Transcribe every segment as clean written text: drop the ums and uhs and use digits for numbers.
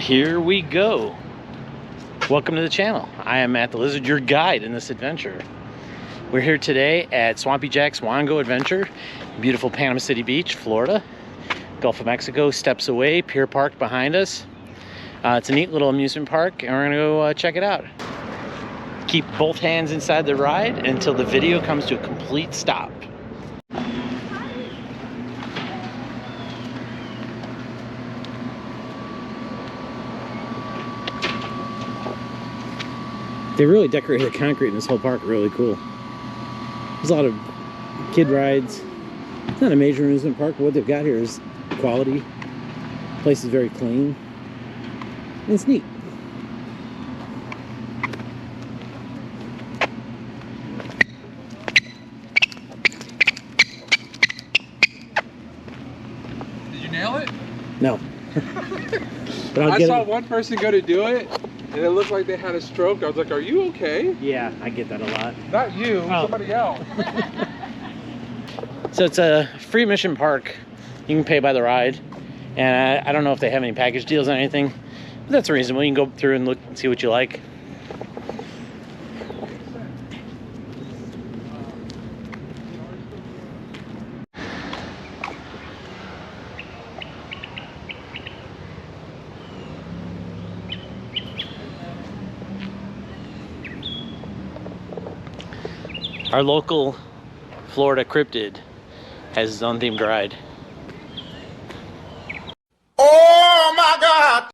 Here we go. Welcome to the channel. I am Matt the Lizard, your guide in this adventure. We're here today at Swampy Jacks Wango Adventure, beautiful Panama City Beach, Florida. Gulf of Mexico, steps away, Pier Park behind us. It's a neat little amusement park, and we're gonna go check it out. Keep both hands inside the ride until the video comes to a complete stop. They really decorated the concrete in this whole park really cool. There's a lot of kid rides. It's not a major amusement park, but what they've got here is quality. The place is very clean. And it's neat. Did you nail it? No. But I saw one person go to do it, and it looked like they had a stroke. I was like, are you okay? Yeah, I get that a lot. Not you, somebody else. So it's a free admission park. You can pay by the ride. And I don't know if they have any package deals or anything, but that's reasonable. You can go through and look and see what you like. Our local Florida cryptid has his own themed ride. Oh my God!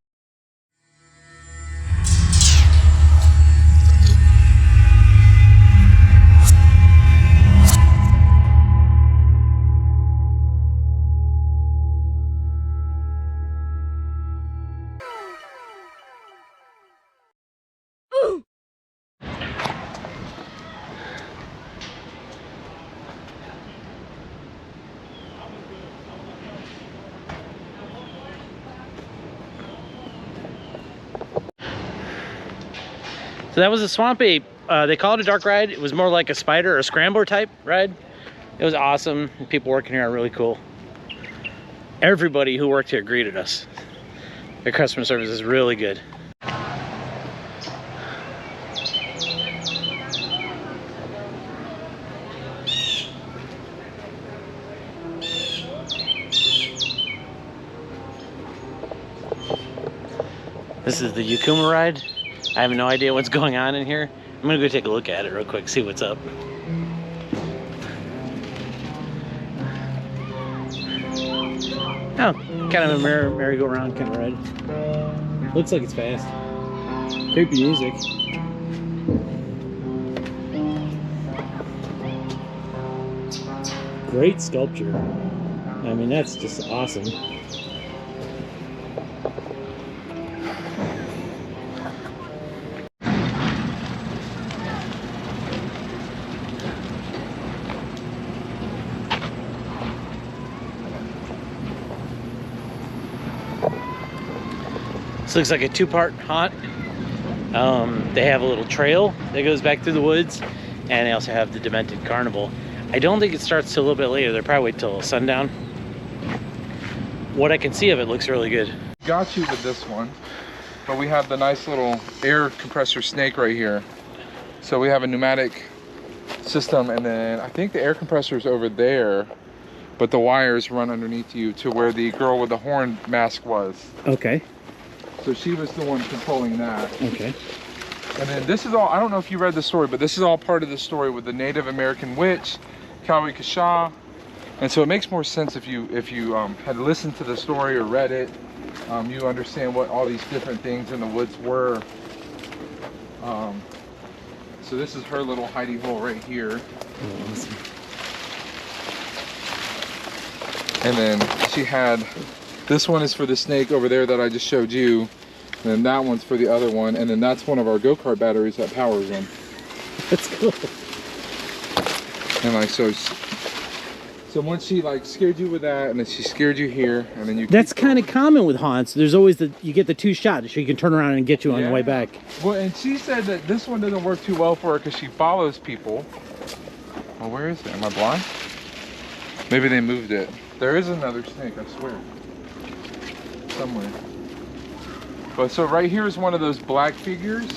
So that was a Swampy, they call it a dark ride. It was more like a spider or a scrambler type ride. It was awesome. The people working here are really cool. Everybody who worked here greeted us. Their customer service is really good. This is the Yukuma ride. I have no idea what's going on in here. I'm gonna go take a look at it real quick, see what's up. Oh, kind of a merry-go-round kind of ride. Looks like it's fast. Creepy music. Great sculpture. I mean, that's just awesome. This looks like a two-part haunt. They have a little trail that goes back through the woods, and they also have the Demented Carnival. I don't think it starts till a little bit later. They'll probably wait till sundown. What I can see of it looks really good. Got you with this one, but we have the nice little air compressor snake right here. So we have a pneumatic system, and then I think the air compressor is over there, but the wires run underneath you to where the girl with the horn mask was. Okay. So she was the one controlling that. Okay. And then this is all, I don't know if you read the story, but this is all part of the story with the Native American witch, Kawi Kasha. And so it makes more sense if you had listened to the story or read it. You understand what all these different things in the woods were. So this is her little hidey hole right here. Oh, awesome. And then she had, this one is for the snake over there that I just showed you. And then that one's for the other one. And then that's one of our go-kart batteries that powers them. That's cool. And like, so once she like scared you with that, and then she scared you here, and then you. That's kind of common with haunts. There's always you get the two shots, so you can turn around and get you on the way back. Well, and she said that this one doesn't work too well for her because she follows people. Well, where is it? Am I blind? Maybe they moved it. There is another snake, I swear. Somewhere. But so right here is one of those black figures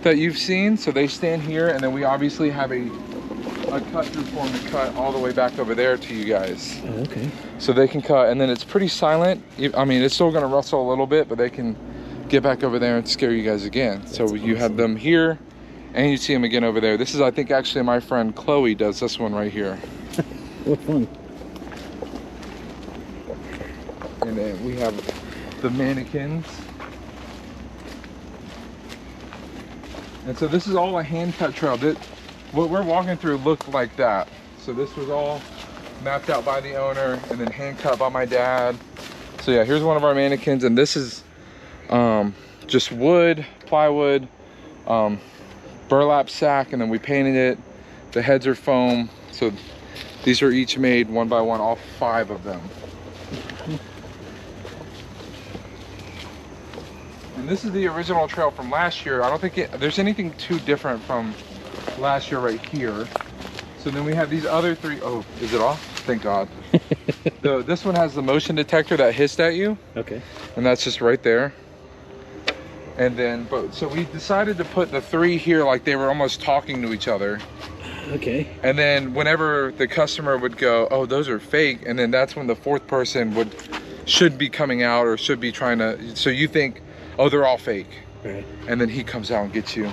that you've seen. So they stand here, and then we obviously have a cut through for them to cut all the way back over there to you guys. Oh, okay. So they can cut, and then it's pretty silent. I mean, it's still gonna rustle a little bit, but they can get back over there and scare you guys again. That's so you have them here, and you see them again over there. This is, I think, actually my friend Chloe does this one right here. What fun. And then we have the mannequins. And so this is all a hand cut trail. What we're walking through looked like that. So this was all mapped out by the owner and then hand cut by my dad. So yeah, here's one of our mannequins, and this is just wood, plywood, burlap sack, and then we painted it. The heads are foam. So these are each made one by one, all 5 of them. And this is the original trail from last year. I don't think there's anything too different from last year right here. So then we have these other 3. Oh, is it off? Thank God. This one has the motion detector that hissed at you. Okay. And that's just right there. And then, so we decided to put the 3 here like they were almost talking to each other. Okay. And then whenever the customer would go, oh, those are fake, and then that's when the 4th person should be coming out or should be trying to, so you think, oh, they're all fake. Right. And then he comes out and gets you.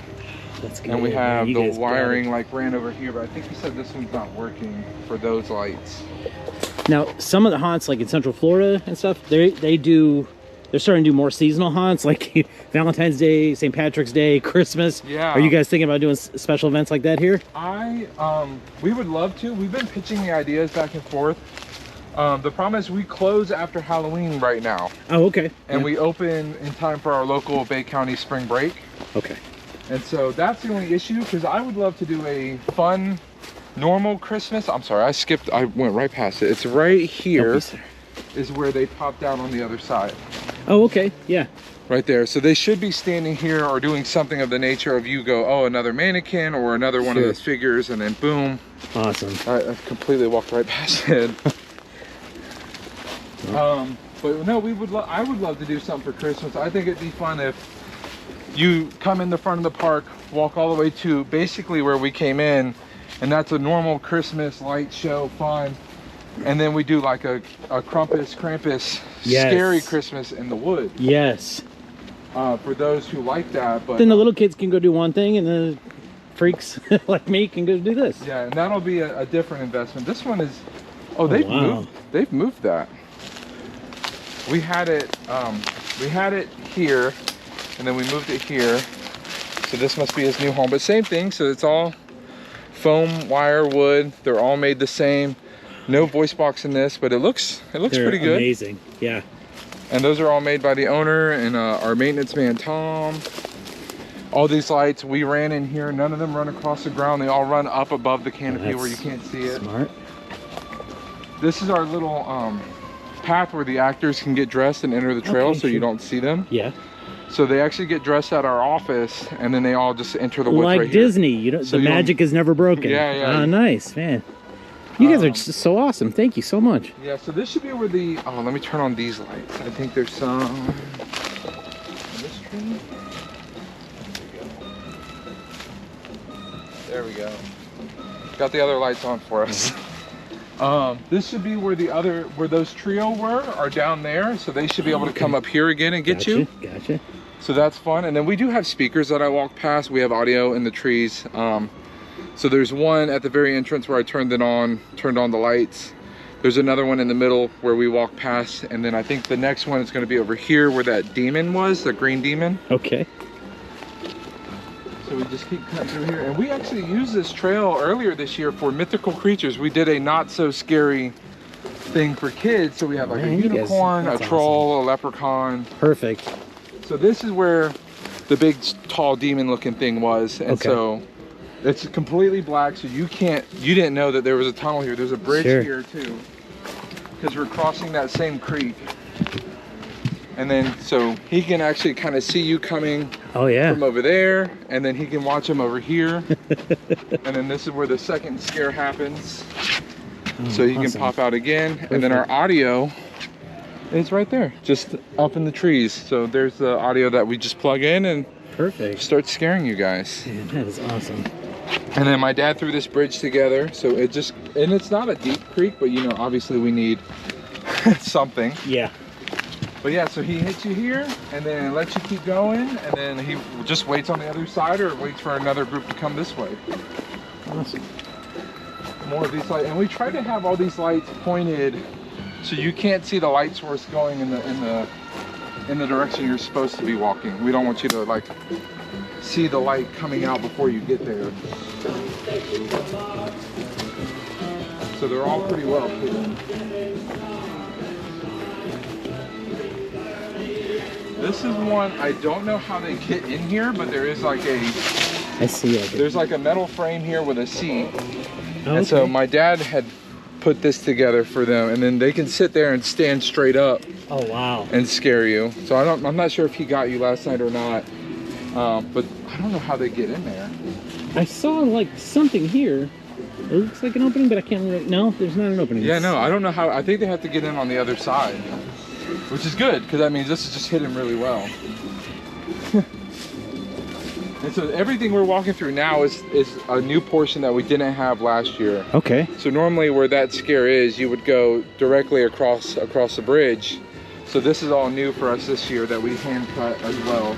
That's good. And we have You the guys wiring like ran over here, but I think he said this one's not working for those lights. Now, some of the haunts, like in Central Florida and stuff, they're starting to do more seasonal haunts, like Valentine's Day, St. Patrick's Day, Christmas. Yeah. Are you guys thinking about doing special events like that here? We would love to. We've been pitching the ideas back and forth. The problem is we close after Halloween right now. Oh, okay. And we open in time for our local Bay County spring break. Okay. And so that's the only issue, because I would love to do a fun, normal Christmas. I'm sorry, I went right past it. It's right here is where they popped out on the other side. Oh, okay. Yeah. Right there. So they should be standing here or doing something of the nature of you go, oh, another mannequin or another one of those figures, and then boom. Awesome. I completely walked right past it. But no, I would love to do something for Christmas. I think it'd be fun if you come in the front of the park, walk all the way to basically where we came in, and that's a normal Christmas light show, fun. And then we do like a Krampus scary Christmas in the woods. Yes. For those who like that. But then the little kids can go do one thing, and the freaks like me can go do this. Yeah, and that'll be a different investment. This one is, they've moved that. We had it here, and then we moved it here. So this must be his new home, but same thing. So it's all foam, wire, wood. They're all made the same. No voice box in this, but it looks pretty good. Amazing, yeah. And those are all made by the owner and our maintenance man, Tom. All these lights, we ran in here. None of them run across the ground. They all run up above the canopy where you can't see it. Smart. This is our little path where the actors can get dressed and enter the trail, so you don't see them. Yeah. So they actually get dressed at our office, and then they all just enter the woods like right here. Disney, the magic is never broken. Yeah. Oh, nice, man. You guys are just so awesome. Thank you so much. Yeah, so this should be where the, let me turn on these lights. I think there's some on this tree. There we go. Got the other lights on for us. This should be where those trio are down there, so they should be able to come up here again and get you. Gotcha. So that's fun. And then we do have speakers that I walk past. We have audio in the trees. So there's one at the very entrance where I turned on the lights. There's another one in the middle where we walk past, and then I think the next one is going to be over here where that demon was, the green demon. Okay. So we just keep cutting through here, and we actually used this trail earlier this year for mythical creatures. We did a not so scary thing for kids. So we have like a unicorn, a troll, a leprechaun. Perfect. So this is where the big tall demon looking thing was, and so it's completely black, so you didn't know that there was a tunnel here. There's a bridge here too, because we're crossing that same creek. And then so he can actually kind of see you coming from over there, and then he can watch him over here. And then this is where the second scare happens. So he can pop out again. And then our audio It's right there, just up in the trees. So there's the audio that we just plug in and Perfect. start scaring you guys. Man, that is awesome. And then my dad threw this bridge together, so it just, and it's not a deep creek, but you know, obviously we need something. Yeah. But yeah, so he hits you here and then lets you keep going, and then he just waits on the other side or waits for another group to come this way. Awesome. More of these lights, and we try to have all these lights pointed so you can't see the light source going in the direction you're supposed to be walking. We don't want you to like see the light coming out before you get there. So they're all pretty well put in. This is one, I don't know how they get in here, but there is like I see it. there's like a metal frame here with a seat. Okay. And so my dad had put this together for them, and then they can sit there and stand straight up. Oh wow. And scare you. So I'm not sure if he got you last night or not, but I don't know how they get in there. I saw like something here. It looks like an opening, but I can't remember. No, there's not an opening. Yeah, no, I don't know how. I think they have to get in on the other side, which is good because that means this is just hidden really well. And so everything we're walking through now is a new portion that we didn't have last year. Okay. So normally where that scare is, you would go directly across the bridge. So this is all new for us this year that we hand cut as well.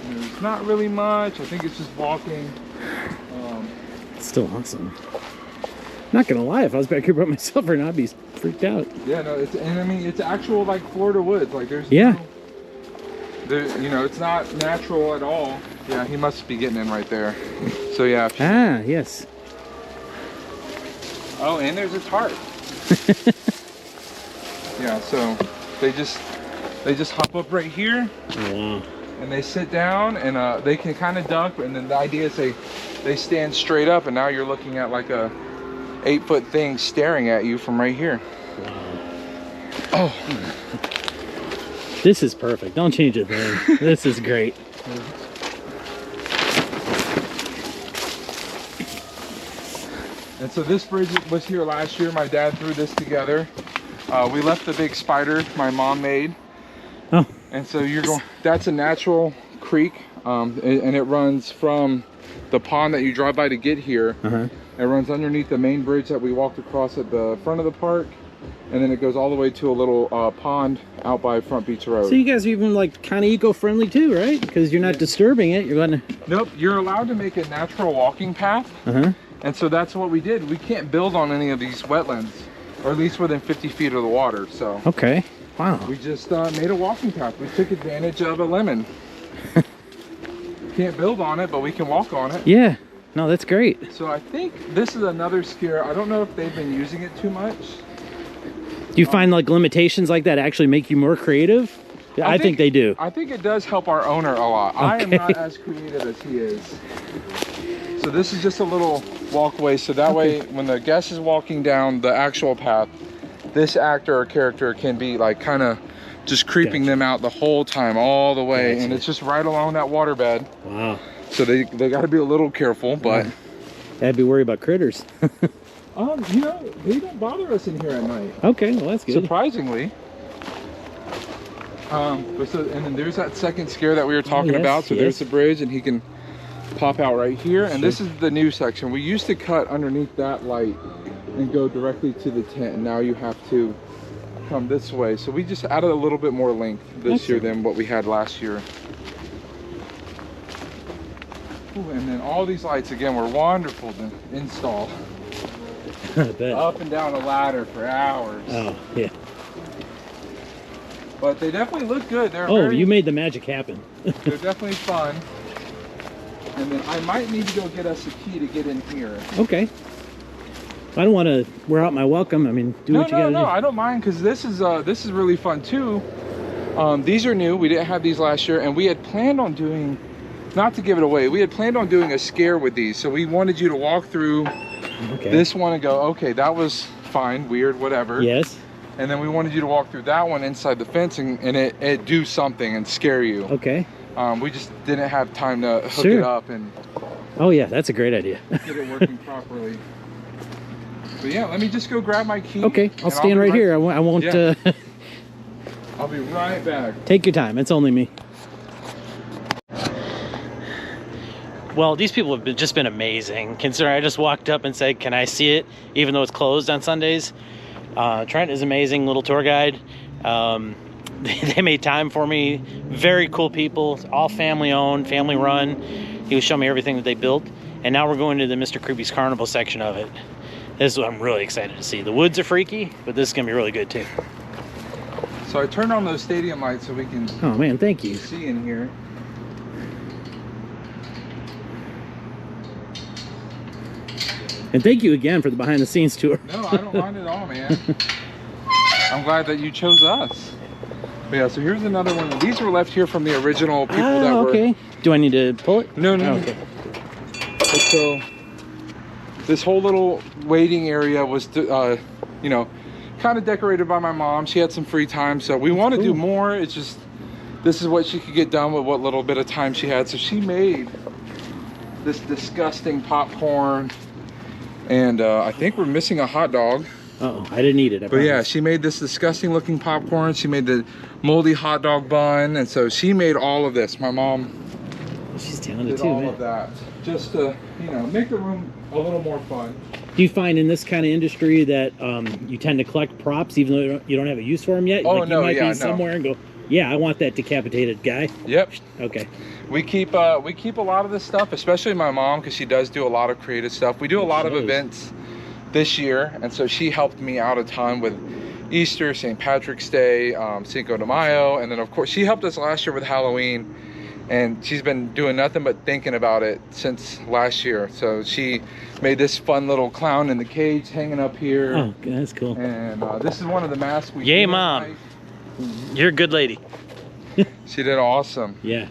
And there's not really much. I think it's just walking. It's still awesome. Not gonna lie, if I was back here by myself or not, I'd be freaked out. Yeah, no, and I mean it's actual like Florida woods. Like there's yeah. You know, it's not natural at all. Yeah, he must be getting in right there. So yeah. Ah, yes. Oh, and there's a tarp. Yeah, so they just hop up right here. Wow. And they sit down, and they can kind of duck, and then the idea is they stand straight up, and now you're looking at like a 8-foot thing staring at you from right here. Wow. Oh. This is perfect. Don't change a thing. This is great. And so this bridge was here last year. My dad threw this together. We left the big spider my mom made. Oh. And so you're going, that's a natural creek, and it runs from the pond that you drive by to get here. It runs underneath the main bridge that we walked across at the front of the park, and then it goes all the way to a little pond out by Front Beach Road. So you guys are even like kind of eco-friendly too, right? Because you're not disturbing it. You're going to... Nope, you're allowed to make a natural walking path. And so that's what we did. We can't build on any of these wetlands, or at least within 50 feet of the water. So okay. Wow. we just made a walking path. We took advantage of a lemon. Can't build on it, but we can walk on it. Yeah. No, that's great. So I think this is another scare. I don't know if they've been using it too much. Do you find like limitations like that actually make you more creative? Yeah, I think they do. I think it does help our owner a lot. Okay. I am not as creative as he is. So this is just a little walkway, so that way when the guest is walking down the actual path, this actor or character can be like kind of just creeping them out the whole time, all the way. And it's just right along that waterbed. Wow. So they got to be a little careful, but I'd be worried about critters. you know, they don't bother us in here at night. Okay, well that's good. Surprisingly. And then there's that second scare that we were talking about. So there's the bridge, and he can pop out right here. And this is the new section. We used to cut underneath that light and go directly to the tent, and now you have to come this way. So we just added a little bit more length this year than what we had last year. Ooh, and then all these lights again were wonderful to install. Up and down a ladder for hours. Oh yeah. But they definitely look good. They're you made the magic happen. They're definitely fun. And then I might need to go get us a key to get in here. Okay. I don't want to wear out my welcome. I mean, do what you gotta do. No, I don't mind, because this is really fun too. These are new. We didn't have these last year, and we had planned on doing, not to give it away, we had planned on doing a scare with these. So we wanted you to walk through this one and go, okay, that was fine, weird, whatever. Yes. And then we wanted you to walk through that one inside the fence and it do something and scare you. Okay. We just didn't have time to hook it up and Oh yeah, that's a great idea. Get it working properly. But yeah, let me just go grab my key. Okay, I'll stand right here. I won't. Yeah. I'll be right back. Take your time. It's only me. Well, these people have just been amazing. Considering I just walked up and said, "Can I see it?" Even though it's closed on Sundays. Trent is amazing, little tour guide. They made time for me. Very cool people, all family owned, family run. He was showing me everything that they built. And now we're going to the Mr. Creepies Carnival section of it. This is what I'm really excited to see. The woods are freaky, but this is gonna be really good too. So I turned on those stadium lights so we can Oh man, thank you. see in here. And thank you again for the behind the scenes tour. No, I don't mind at all, man. I'm glad that you chose us. But yeah, so here's another one. These were left here from the original people that were... okay. Do I need to pull it? No, no. Oh, okay. But so this whole little waiting area was, you know, kind of decorated by my mom. She had some free time, so we want to do more. It's just, this is what she could get done with what little bit of time she had. So she made this disgusting popcorn, and I think we're missing a hot dog. Uh-oh, I didn't eat it. But yeah, she made this disgusting looking popcorn. She made the moldy hot dog bun, and so she made all of this. My mom she's talented did too, all man. of that, just to, you know, make the room a little more fun. Do you find in this kind of industry that you tend to collect props even though you don't have a use for them yet? Oh, like no, you might yeah, be somewhere and go, yeah, I want that decapitated guy. Yep. Okay. We keep a lot of this stuff, especially my mom, because she does do a lot of creative stuff. We do a lot of events this year, and so she helped me out a ton with Easter, St. Patrick's Day, Cinco de Mayo, and then of course she helped us last year with Halloween, and she's been doing nothing but thinking about it since last year. So she made this fun little clown in the cage hanging up here. Oh, that's cool. And this is one of the masks we Yay, do Mom. tonight. You're a good lady. She did awesome. Yeah.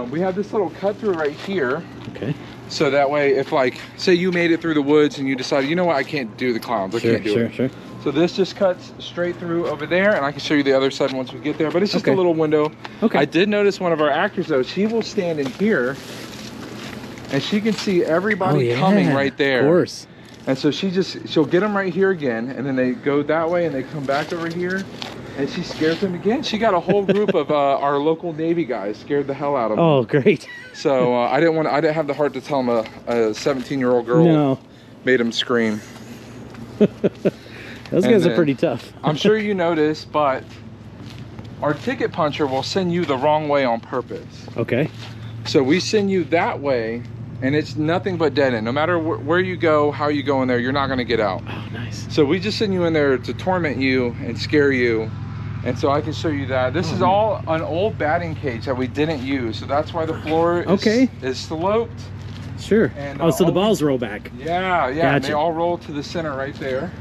We have this little cut through right here. Okay. So that way, if like, say you made it through the woods and you decided, you know what, I can't do the clowns. I can't do it. Sure. So this just cuts straight through over there, and I can show you the other side once we get there, but it's just a little window. Okay. I did notice one of our actors though, she will stand in here and she can see everybody coming right there. Of course. And so she'll get them right here again, and then they go that way and they come back over here, and she scares them again. She got a whole group of our local Navy guys, scared the hell out of them. Oh, great. So I didn't have the heart to tell them a 17-year-old girl made him scream. Those guys are pretty tough. I'm sure you noticed, but our ticket puncher will send you the wrong way on purpose. Okay. So we send you that way, and it's nothing but dead end. No matter where you go, how you go in there, you're not going to get out. Oh, nice. So we just send you in there to torment you and scare you. And so I can show you that. This is all an old batting cage that we didn't use. So that's why the floor is sloped. Sure. And, so the balls roll back. Yeah. Gotcha. And they all roll to the center right there.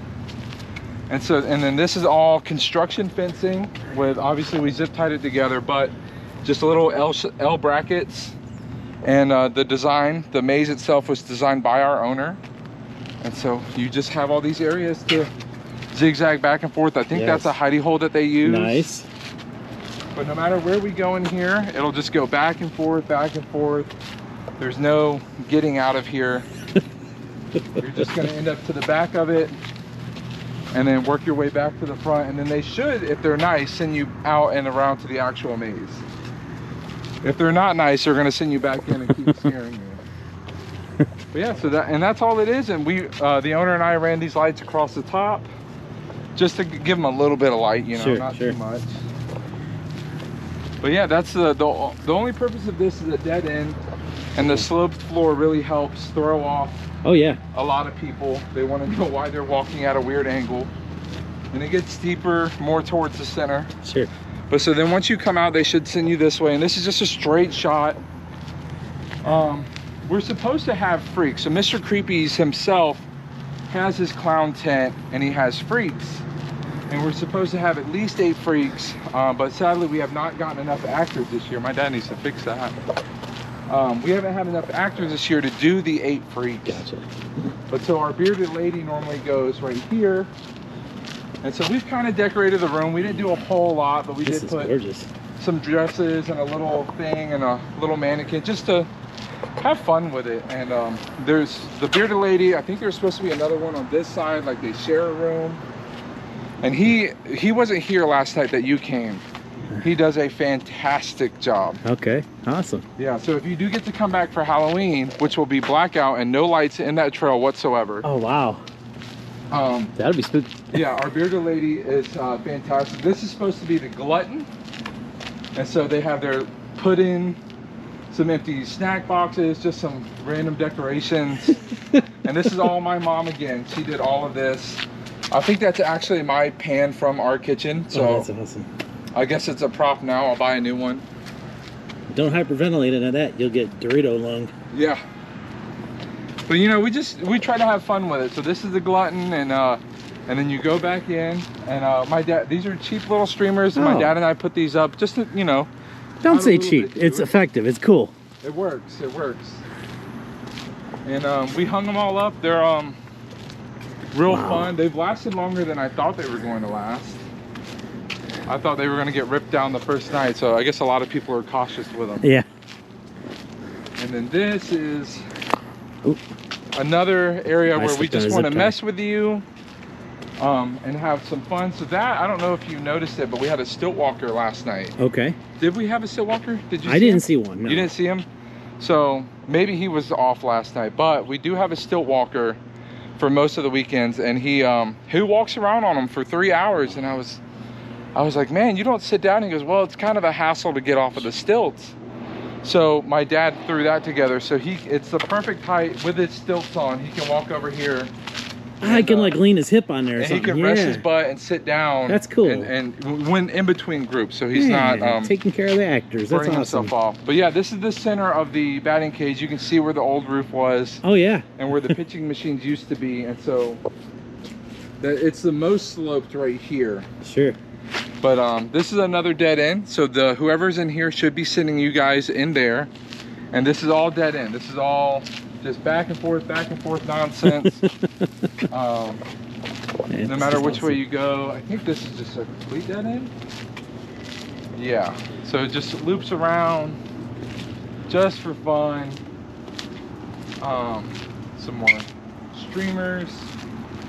And then this is all construction fencing with, obviously we zip tied it together, but just a little L brackets. And the design, the maze itself was designed by our owner. And so you just have all these areas to zigzag back and forth. I think that's a hidey hole that they use. Nice. But no matter where we go in here, it'll just go back and forth, back and forth. There's no getting out of here. You're just gonna end up to the back of it and then work your way back to the front. And then they should, if they're nice, send you out and around to the actual maze. If they're not nice, they're gonna send you back in and keep scaring you. But yeah, so that's all it is. And we, the owner and I ran these lights across the top just to give them a little bit of light, you know, not too much. But yeah, that's the only purpose of this is a dead end, and the sloped floor really helps throw off a lot of people. They want to know why they're walking at a weird angle, and it gets steeper more towards the center. Sure. But so then once you come out, they should send you this way, and this is just a straight shot. We're supposed to have freaks. So Mr. Creepies himself has his clown tent, and he has freaks. And we're supposed to have at least 8 freaks, but sadly we have not gotten enough actors this year. My dad needs to fix that. We haven't had enough actors this year to do the 8 freaks. Gotcha. But so our bearded lady normally goes right here. And so we've kind of decorated the room. We didn't do a whole lot, but we did put some dresses and a little thing and a little mannequin just to have fun with it. And there's the bearded lady. I think there's supposed to be another one on this side, like they share a room. And he wasn't here last night that you came. He does a fantastic job. Okay, awesome. Yeah, so if you do get to come back for Halloween, which will be blackout and no lights in that trail whatsoever. Oh, wow. That'll be spooky. Yeah, our bearded lady is fantastic. This is supposed to be the glutton. And so they have their pudding, some empty snack boxes, just some random decorations. And this is all my mom again. She did all of this. I think that's actually my pan from our kitchen. So that's awesome. I guess it's a prop now. I'll buy a new one. Don't hyperventilate into that. You'll get Dorito lung. Yeah. But you know, we try to have fun with it. So this is the glutton, and then you go back in, and my dad, these are cheap little streamers, and my dad and I put these up just to, you know. Don't say cheap. It's effective. It's cool. It works. It works. And we hung them all up. They're real fun. They've lasted longer than I thought they were going to last. I thought they were going to get ripped down the first night, so I guess a lot of people are cautious with them. Yeah. And then this is another area where we just want to mess with you and have some fun. So that, I don't know if you noticed it, but we had a stilt walker last night. Okay. Did we have a stilt walker? Did you? I didn't see one. No. You didn't see him? So maybe he was off last night, but we do have a stilt walker for most of the weekends, and he walks around on them for 3 hours, and I was like, man, you don't sit down. He goes, well, it's kind of a hassle to get off of the stilts. So my dad threw that together. So it's the perfect height with his stilts on. He can walk over here. I can like lean his hip on there or and something. He can rest his butt and sit down. That's cool. And when in between groups. So he's not taking care of the actors. That's awesome. Himself off. But yeah, this is the center of the batting cage. You can see where the old roof was. Oh yeah. And where the pitching machines used to be. And so it's the most sloped right here. Sure. But this is another dead end, so whoever's in here should be sending you guys in there. And this is all dead end. This is all just back and forth nonsense. No matter which way you go. I think this is just a complete dead end. Yeah, so it just loops around just for fun. Some more streamers.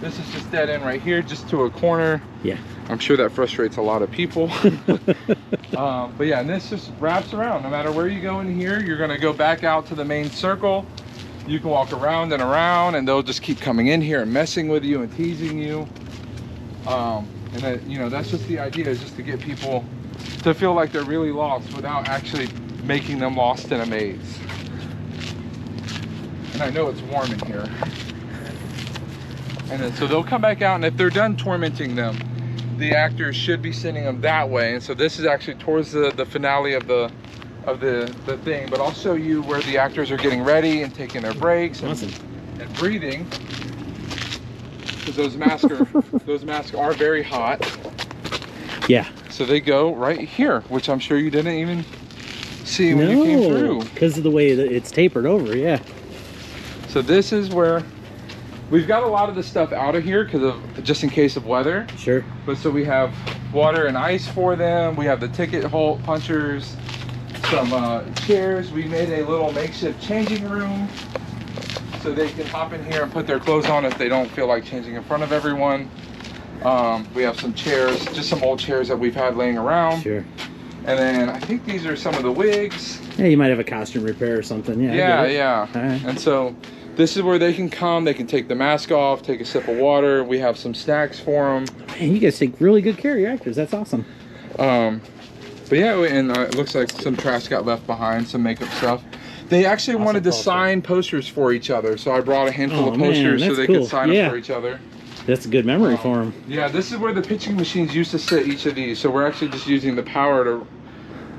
This is just dead end right here, just to a corner. Yeah. I'm sure that frustrates a lot of people. But yeah, and this just wraps around. No matter where you go in here, you're gonna go back out to the main circle. You can walk around and around, and they'll just keep coming in here and messing with you and teasing you. And that, you know, that's just the idea, is just to get people to feel like they're really lost without actually making them lost in a maze. And I know it's warm in here. And then so they'll come back out, and if they're done tormenting them, the actors should be sending them that way. And so this is actually towards the finale of the thing. But I'll show you where the actors are getting ready and taking their breaks and breathing. Because those masks are very hot. Yeah. So they go right here, which I'm sure you didn't even see when you came through. Because of the way that it's tapered over, yeah. So this is where we've got a lot of the stuff out of here because of just in case of weather. Sure. But so we have water and ice for them. We have the ticket hole punchers, some chairs. We made a little makeshift changing room so they can hop in here and put their clothes on if they don't feel like changing in front of everyone. We have some chairs, just some old chairs that we've had laying around. Sure. And then I think these are some of the wigs. Yeah, you might have a costume repair or something. Yeah. Yeah. Right. And so this is where they can come. They can take the mask off, take a sip of water. We have some snacks for them. Man, you guys take really good care of your actors. That's awesome. But yeah, and it looks like some trash got left behind, some makeup stuff. They actually wanted to sign posters for each other, so I brought a handful of posters so they could sign up for each other. That's a good memory for them. Yeah, this is where the pitching machines used to sit, each of these. So we're actually just using the power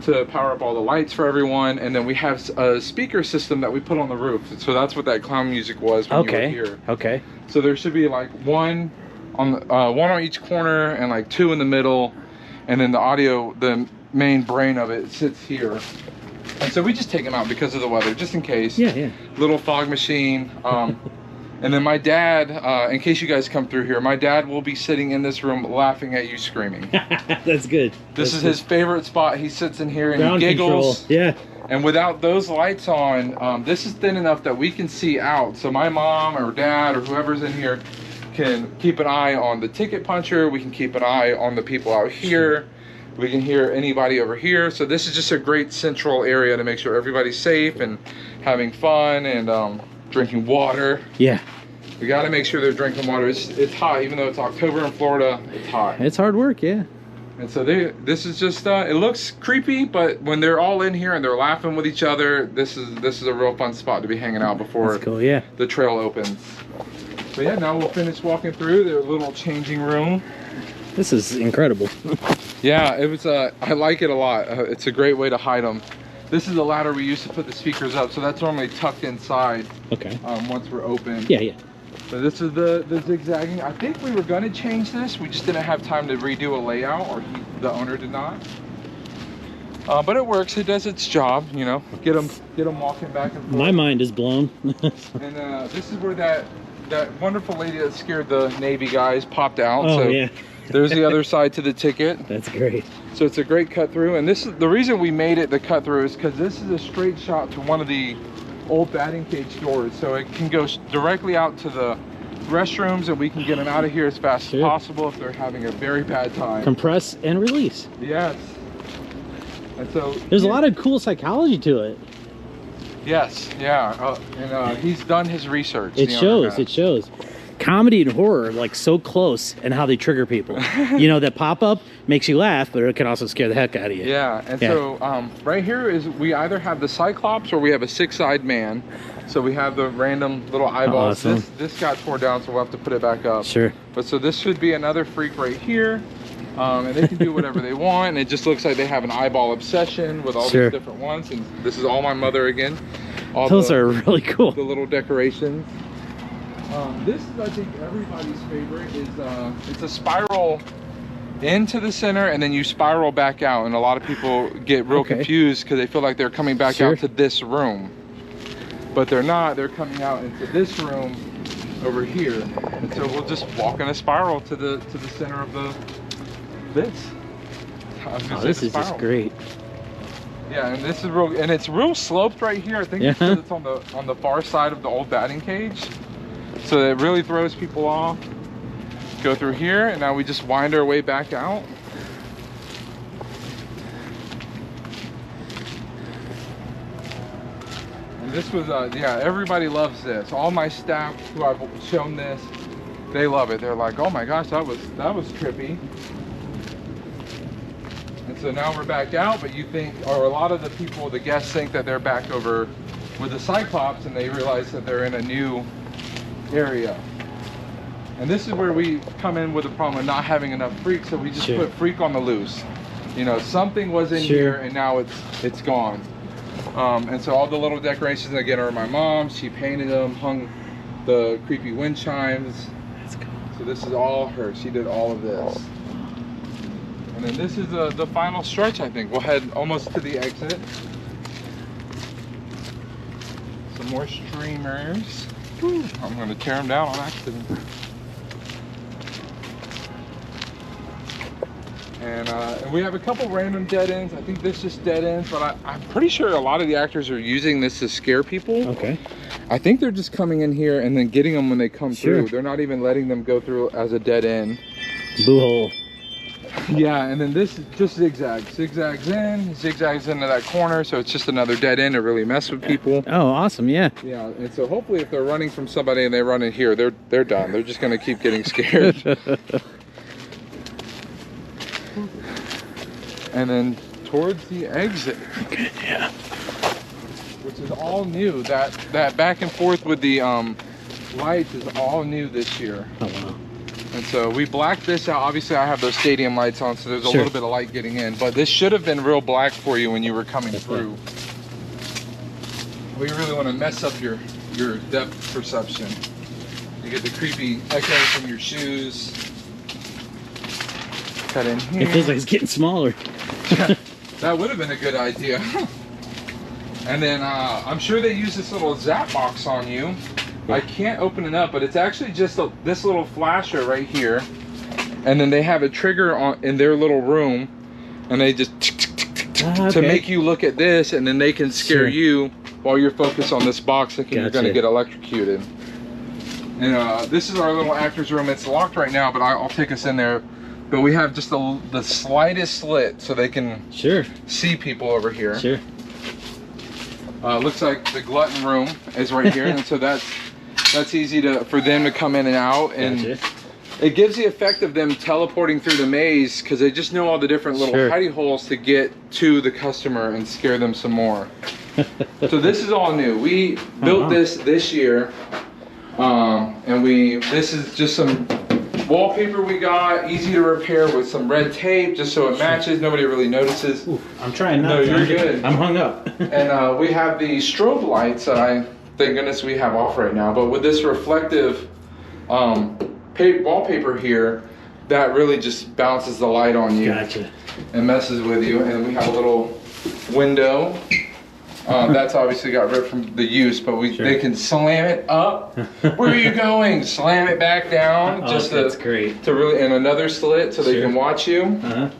to power up all the lights for everyone, and then we have a speaker system that we put on the roof. So that's what that clown music was when you were here. Okay. So there should be like one on each corner and like two in the middle, and then the audio, the main brain of it sits here. And so we just take them out because of the weather, just in case. Yeah. Little fog machine. And then my dad, in case you guys come through here, my dad will be sitting in this room laughing at you screaming. That's good. This is his favorite spot. He sits in here and Ground he giggles. Control. Yeah. And without those lights on, this is thin enough that we can see out. So my mom or dad or whoever's in here can keep an eye on the ticket puncher. We can keep an eye on the people out here. We can hear anybody over here. So this is just a great central area to make sure everybody's safe and having fun and drinking water. Yeah. We got to make sure they're drinking water. It's hot, even though it's October in Florida. It's hot. It's hard work, yeah. And so this is just it looks creepy, but when they're all in here and they're laughing with each other, this is a real fun spot to be hanging out before That's cool, yeah. the trail opens. So yeah, now we'll finish walking through their little changing room. This is incredible. Yeah, it was. I like it a lot. It's a great way to hide them. This is the ladder we use to put the speakers up, so that's normally tucked inside. Okay. Once we're open. Yeah, yeah. So this is the zigzagging. I think we were gonna change this. We just didn't have time to redo a layout, or the owner did not. But it works. It does its job. You know, get them walking back and forth. My mind is blown. And this is where that wonderful lady that scared the Navy guys popped out. Oh, so yeah. There's the other side to the ticket. That's great. So it's a great cut through, and this is the reason we made it the cut through is because this is a straight shot to one of the old batting cage doors, so it can go directly out to the restrooms, and we can get them out of here as fast as possible if they're having a very bad time. Compress and release. Yes. And so there's a lot of cool psychology to it. Yes, yeah, and he's done his research. It shows. It shows. Comedy and horror are like so close and how they trigger people. You know, that pop-up makes you laugh, but it can also scare the heck out of you. Yeah, and so right here is we either have the Cyclops or we have a six-eyed man. So we have the random little eyeballs. Awesome. This got torn down, so we'll have to put it back up. Sure. But so this should be another freak right here. And they can do whatever they want. And it just looks like they have an eyeball obsession with all these different ones. And this is all my mother again. Those are really cool. The little decorations. This is, I think, everybody's favorite. Is it's a spiral into the center, and then you spiral back out. And a lot of people get real confused because they feel like they're coming back out to this room, but they're not. They're coming out into this room over here. And so we'll just walk in a spiral to the center of this. Oh, this is just great. Yeah, and this is real, and it's real sloped right here. I think it's because it's on the far side of the old batting cage. So it really throws people off. Go through here, and now we just wind our way back out. And this was, yeah, everybody loves this. All my staff who I've shown this, they love it. They're like, oh my gosh, that was trippy. And so now we're back out, but you think, or a lot of the people, the guests think that they're back over with the Cyclops, and they realize that they're in a new area. And this is where we come in with the problem of not having enough freak, so we just put freak on the loose. You know, something was in here and now it's gone. And so all the little decorations again are my mom. She painted them, hung the creepy wind chimes. That's cool. So this is all her. She did all of this. And then this is the final stretch, I think. We'll head almost to the exit. Some more streamers. Whew, I'm going to tear them down on accident. And we have a couple random dead ends. I think this just dead ends, but I'm pretty sure a lot of the actors are using this to scare people. Okay. I think they're just coming in here and then getting them when they come through. They're not even letting them go through as a dead end. Boo hole. Yeah, and then this is just zigzags. Zigzags in, zigzags into that corner, so it's just another dead end to really mess with people. Oh, awesome, yeah. Yeah, and so hopefully if they're running from somebody and they run in here, they're done. They're just gonna keep getting scared. And then towards the exit. Okay, yeah. Which is all new. That back and forth with the lights is all new this year. Oh, wow. And so we blacked this out. Obviously I have those stadium lights on, so there's a little bit of light getting in, but this should have been real black for you when you were coming through. We really want to mess up your depth perception. You get the creepy echo from your shoes. Cut in here. It feels like it's getting smaller. That would have been a good idea. And then I'm sure they use this little zap box on you. I can't open it up, but it's actually just this little flasher right here. And then they have a trigger in their little room, and they just to make you look at this, and then they can scare you while you're focused on this box thinking you're going to get electrocuted. And this is our little actor's room. It's locked right now, but I'll take us in there. But we have just the slightest slit so they can see people over here. Looks like the glutton room is right here, and so that's easy for them to come in and out, and it gives the effect of them teleporting through the maze because they just know all the different little hidey holes to get to the customer and scare them some more. So this is all new. We built this year, and this is just some wallpaper we got, easy to repair with some red tape, just so it matches. Nobody really notices. Ooh, I'm trying not to. No, you're good. I'm hung up. And we have the strobe lights that thank goodness we have off right now. But with this reflective wallpaper here, that really just bounces the light on you. And messes with you. And we have a little window. That's obviously got ripped from the use, but they can slam it up. Where are you going? Slam it back down. That's great. To really, and another slit so they can watch you. And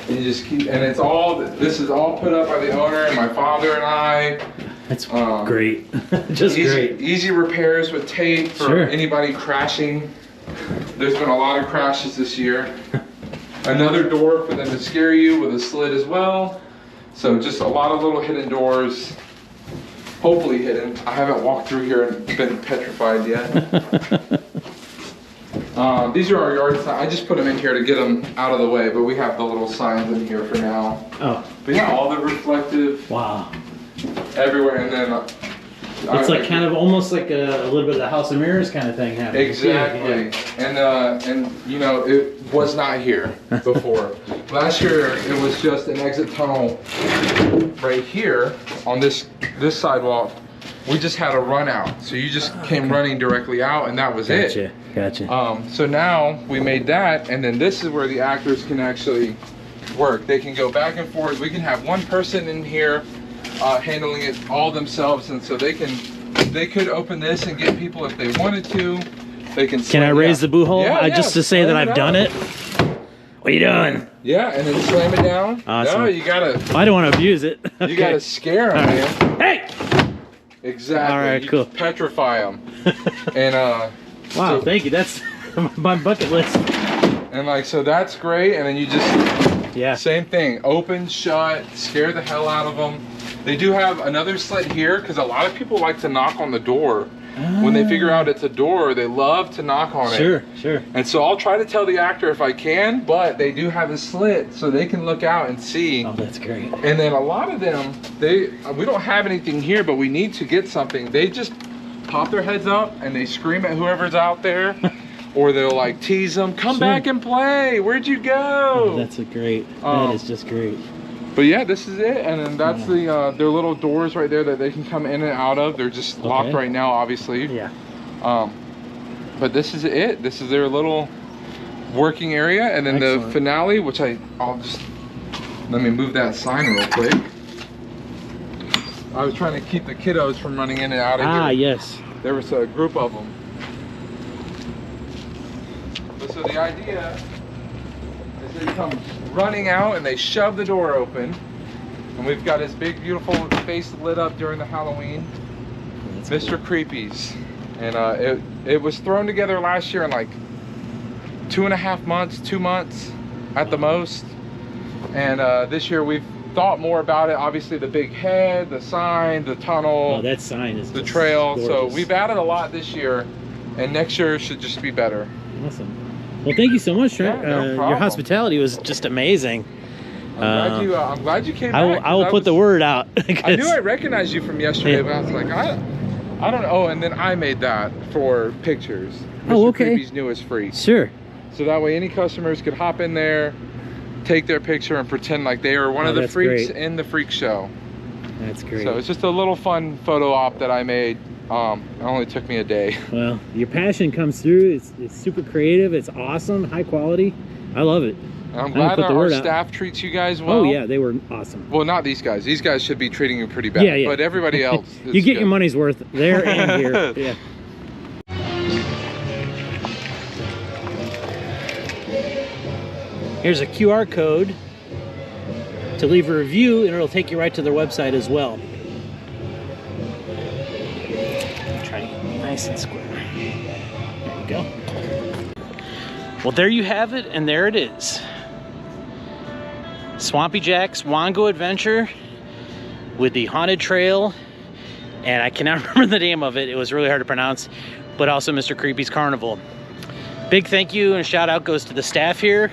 you just keep, and it's all, this is all put up by the owner and my father and I. That's great. Just great. Easy repairs with tape for anybody crashing. There's been a lot of crashes this year. Another door for them to scare you with a slit as well. So just a lot of little hidden doors, hopefully hidden. I haven't walked through here and been petrified yet. These are our yard signs. I just put them in here to get them out of the way, but we have the little signs in here for now. But yeah, all the reflective. Wow. Everywhere, and then it's like kind of almost like a little bit of the House of Mirrors kind of thing happening. Exactly. And you know, it was not here before. Last year it was just an exit tunnel right here on this sidewalk. We just had a run out, so you just came running directly out, and that was it. Gotcha. So now we made that, and then this is where the actors can actually work. They can go back and forth. We can have one person in here handling it all themselves, and so they could open this and get people if they wanted to. They can. Can I raise the boo hole? Just to say that I've done it. What are you doing? Yeah, and then slam it down. Awesome. No, you gotta. I don't want to abuse it. You gotta scare them, man. Hey. Exactly. All right, cool. Petrify them. And wow, thank you. That's my bucket list. And like, so that's great. And then you just same thing. Open, shut, scare the hell out of them. They do have another slit here because a lot of people like to knock on the door. When they figure out it's a door, they love to knock on it. Sure. And so I'll try to tell the actor if I can, but they do have a slit so they can look out and see. Oh, that's great. And then a lot of them, we don't have anything here, but we need to get something. They just pop their heads up and they scream at whoever's out there. Or they'll like tease them, come back and play, where'd you go? Oh, that's that is just great. But yeah, this is it, and then that's their little doors right there that they can come in and out of. They're just locked right now, obviously. Yeah. But this is it. This is their little working area, and then the finale, which I'll just let me move that sign real quick. I was trying to keep the kiddos from running in and out of here. Yes. There was a group of them. So the idea is they come running out and they shove the door open, and we've got his big beautiful face lit up during the Halloween. Mr. Creepies, and it was thrown together last year in like 2.5 months, 2 months at the most, and this year we've thought more about it. Obviously the big head, the sign, the tunnel, that sign is the trail, gorgeous. So we've added a lot this year, and next year should just be better. Awesome. Well, thank you so much, Trent. Yeah, no problem. Your hospitality was just amazing. I'm glad you came back. I will put the word out. I knew I recognized you from yesterday, but I was like, I don't know. Oh, and then I made that for pictures. Mr. Creepy's newest freak. Sure. So that way any customers could hop in there, take their picture, and pretend like they are one of the freaks in the freak show. That's great. So it's just a little fun photo op that I made. It only took me a day. Well, your passion comes through. It's super creative. It's awesome, high quality. I love it. I'm glad our staff treats you guys well. Oh yeah, they were awesome. Well, not these guys. These guys should be treating you pretty bad. Yeah. But everybody else is you get your money's worth there and here. Yeah. Here's a QR code to leave a review, and it'll take you right to their website as well. Try to get nice and square. There you go. Well, there you have it, and there it is. Swampy Jacks Wango Adventure with the Haunted Trail, and I cannot remember the name of it. It was really hard to pronounce, but also Mr. Creepy's Carnival. Big thank you and a shout out goes to the staff here.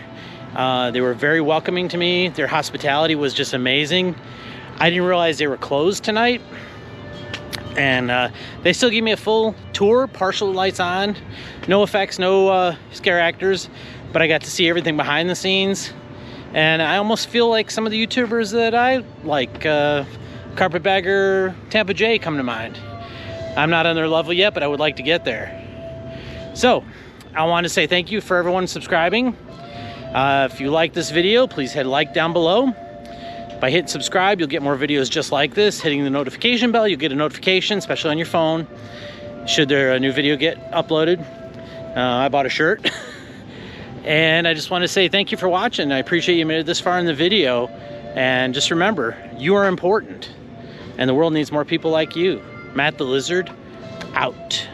They were very welcoming to me. Their hospitality was just amazing. I didn't realize they were closed tonight, and they still gave me a full tour, partial lights on, no effects, no scare actors, but I got to see everything behind the scenes. And I almost feel like some of the YouTubers that I like, Carpetbagger, Tampa J come to mind. I'm not on their level yet, but I would like to get there. So I want to say thank you for everyone subscribing. If you like this video, please hit like down below. By hitting subscribe, you'll get more videos just like this. Hitting the notification bell, you'll get a notification, especially on your phone, should there a new video get uploaded. I bought a shirt. And I just want to say thank you for watching. I appreciate you made it this far in the video. And just remember, you are important. And the world needs more people like you. Matt the Lizard, out.